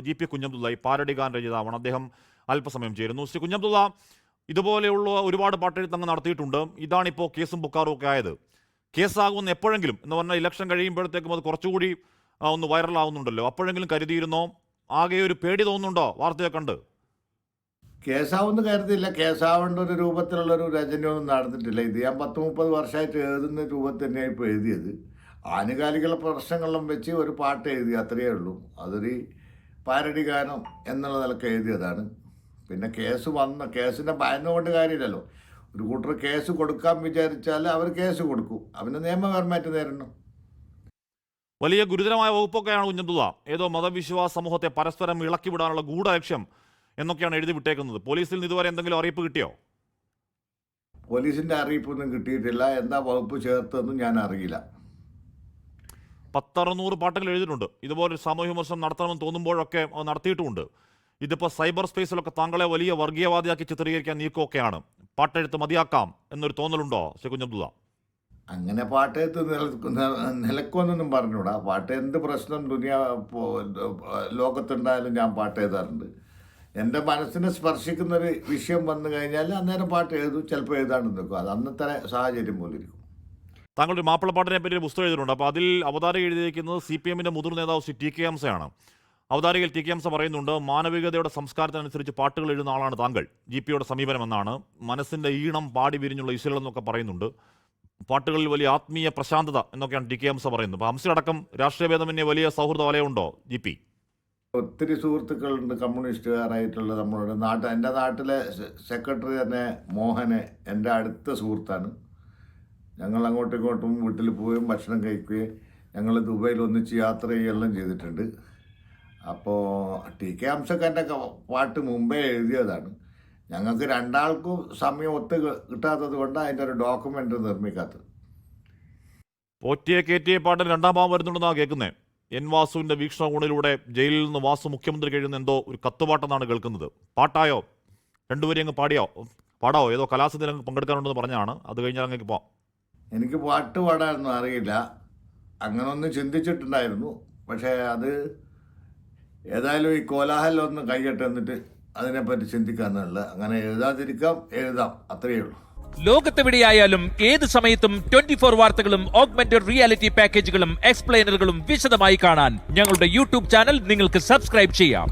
GP Kunhabdulla, ഈ പാരഡിഗാൻ രചയിതാവാണ്. അദ്ദേഹം അല്പസമയം ചേരുന്നു. ശ്രീ കുഞ്ഞബ്ദുള്ള, ഇതുപോലെയുള്ള ഒരുപാട് പാട്ടെഴുത്തങ്ങ് നടത്തിയിട്ടുണ്ട്. ഇതാണിപ്പോൾ കേസും ബുക്കാറും ഒക്കെ ആയത്. കേസാകുമെന്ന് എപ്പോഴെങ്കിലും എന്ന് പറഞ്ഞാൽ ഇലക്ഷൻ കഴിയുമ്പോഴത്തേക്കും അത് കുറച്ചുകൂടി ഒന്ന് വൈറലാവുന്നുണ്ടല്ലോ, അപ്പോഴെങ്കിലും കരുതിയിരുന്നോ? ആകെ ഒരു പേടി തോന്നുന്നുണ്ടോ വാർത്തയെ കണ്ട്? കേസാവെന്ന് കരുതിയില്ല. കേസാവേണ്ട ഒരു രൂപത്തിലുള്ളൊരു രചനയൊന്നും നടന്നിട്ടില്ല. ഇത് ഞാൻ 10-30 വർഷമായിട്ട് എഴുതുന്ന രൂപത്തിൽ തന്നെയാണ് ഇപ്പോൾ എഴുതിയത്. ആനുകാലിക പ്രശ്നങ്ങളും വെച്ച് ഒരു പാട്ട് എഴുതി, അത്രയേ ഉള്ളൂ. അതൊരു പാരഡി ഗാനം എന്നുള്ള നിലക്ക് എഴുതിയതാണ്. പിന്നെ കേസിൻ്റെ ഭയം കൊണ്ട് കാര്യമില്ലല്ലോ. ഒരു കൂട്ടർ കേസ് കൊടുക്കാൻ വിചാരിച്ചാൽ അവർ കേസ് കൊടുക്കും, അവന് നിയമപരമായിട്ട് നേരിടണം. വലിയ ഗുരുതരമായ വകുപ്പൊക്കെയാണ് കുഞ്ഞബ്ദുള്ള. ഏതോ മതവിശ്വാസ സമൂഹത്തെ പരസ്പരം ഇളക്കിവിടാനുള്ള ഗൂഢലക്ഷ്യം എന്നൊക്കെയാണ് എഴുതി വിട്ടേക്കുന്നത്. പോലീസിൽ നിന്ന് ഇതുവരെ എന്തെങ്കിലും അറിയിപ്പ് കിട്ടിയോ? പോലീസിൻ്റെ അറിയിപ്പൊന്നും കിട്ടിയിട്ടില്ല. എന്താ വകുപ്പ് ചേർത്തെന്നും ഞാൻ അറിയില്ല. 10-600 പാട്ടുകൾ എഴുതിയിട്ടുണ്ട്. ഇതുപോലെ സാമൂഹ്യ വിമർശനം നടത്തണമെന്ന് തോന്നുമ്പോഴൊക്കെ നടത്തിയിട്ടുമുണ്ട്. ഇതിപ്പോൾ സൈബർ സ്പേസിലൊക്കെ താങ്കളെ വലിയ വർഗീയവാദിയാക്കി ചിത്രീകരിക്കാൻ നീക്കമൊക്കെയാണ്. പാട്ടെഴുത്ത് മതിയാക്കാം എന്നൊരു തോന്നലുണ്ടോ ശ്രീ കുഞ്ഞബ്ദുള്ള? അങ്ങനെ പാട്ടെഴുത്ത് നിലക്കൊന്നും പറഞ്ഞുകൂടാ. പാട്ട് എന്ത് പ്രശ്നം ലോകത്തുണ്ടായാലും ഞാൻ പാട്ട് എഴുതാറുണ്ട്. എൻ്റെ മനസ്സിനെ സ്പർശിക്കുന്നൊരു വിഷയം വന്നു കഴിഞ്ഞാൽ അന്നേരം പാട്ട് എഴുതും. ചിലപ്പോൾ എഴുതാണ്ട് നിൽക്കും. അത് അന്നത്തെ സാഹചര്യം പോലെ ഇരിക്കും. താങ്കളുടെ മാപ്പിളപ്പാട്ടിനെ പറ്റി ഒരു പുസ്തകം എഴുതിയിട്ടുണ്ട്. അപ്പോൾ അതിൽ അവതാരിക എഴുതിയിരിക്കുന്നത് CPM-ന്റെ മുതിർന്ന നേതാവ് ശ്രീ TK ഹംസയാണ്. അവതാരികയിൽ TK ഹംസ പറയുന്നുണ്ട്, മാനവികതയുടെ സംസ്കാരത്തിനനുസരിച്ച് പാട്ടുകൾ എഴുതുന്ന ആളാണ് താങ്കൾ. GP-യുടെ സമീപനമെന്നാണ്. മനസ്സിൻ്റെ ഈണം പാടി വിരിഞ്ഞുള്ള ഇശലെന്നൊക്കെ പറയുന്നുണ്ട്. പാട്ടുകളിൽ വലിയ ആത്മീയ പ്രശാന്തത എന്നൊക്കെയാണ് TK ഹംസ പറയുന്നത്. അപ്പോൾ ഹംസയടക്കം രാഷ്ട്രീയ ഭേദമന്യേ വലിയ സൗഹൃദ വലയമുണ്ടോ GP? ഒത്തിരി സുഹൃത്തുക്കളുണ്ട് കമ്മ്യൂണിസ്റ്റുകാരായിട്ടുള്ള നമ്മളുടെ എൻ്റെ നാട്ടിലെ സെക്രട്ടറി തന്നെ മോഹന് എൻ്റെ അടുത്ത സുഹൃത്താണ്. ഞങ്ങൾ അങ്ങോട്ടും ഇങ്ങോട്ടും വീട്ടിൽ പോവുകയും ഭക്ഷണം കഴിക്കുകയും ഞങ്ങൾ ദുബൈയിൽ ഒന്നിച്ച് യാത്ര ചെയ്യുകയെല്ലാം ചെയ്തിട്ടുണ്ട്. അപ്പോൾ TK ഹംസക്ക് എൻ്റെ പാട്ട് മുമ്പേ എഴുതിയതാണ്. ഞങ്ങൾക്ക് രണ്ടാൾക്കും സമയം കിട്ടാത്തത് കൊണ്ട് അതിൻ്റെ ഒരു ഡോക്യുമെൻ്റ് നിർമ്മിക്കാത്തത്. പോറ്റിയെ കയറ്റിയ പാട്ടിൽ രണ്ടാം ഭാഗം വരുന്നുണ്ടെന്നാണ് കേൾക്കുന്നത്. വാസുവിൻ്റെ വീക്ഷണകോണിലൂടെ ജയിലിൽ നിന്ന് വാസു മുഖ്യമന്ത്രി കഴിയുന്ന എന്തോ ഒരു കത്തുപാട്ടെന്നാണ് കേൾക്കുന്നത്. പാട്ടായോ? രണ്ടുപേരും അങ്ങ് പാടാവോ? ഏതോ കലാസത്തിൽ അങ്ങ് പങ്കെടുക്കാനുണ്ടെന്ന് പറഞ്ഞാണ്. അത് കഴിഞ്ഞാൽ അങ്ങേക്ക് പോവാം. എനിക്ക് പാട്ട് പാടാനൊന്നും അറിയില്ല. അങ്ങനെ ഒന്ന് ചിന്തിച്ചിട്ടുണ്ടായിരുന്നു. പക്ഷേ അത് ഏതായാലും ഈ കോലാഹലം ഒന്ന് കഴിയട്ടെ, എന്നിട്ട് അതിനെപ്പറ്റി ചിന്തിക്കാന്നുള്ള. അങ്ങനെ എഴുതാം, അത്രയേ ഉള്ളൂ. ലോകത്തെവിടെയായാലും ഏത് സമയത്തും 24 വാർത്തകളും ഓഗ്മെന്റഡ് റിയാലിറ്റി പാക്കേജുകളും എക്സ്പ്ലെയിനറുകളും വിശദമായി കാണാൻ ഞങ്ങളുടെ YouTube ചാനൽ നിങ്ങൾക്ക് സബ്സ്ക്രൈബ് ചെയ്യാം.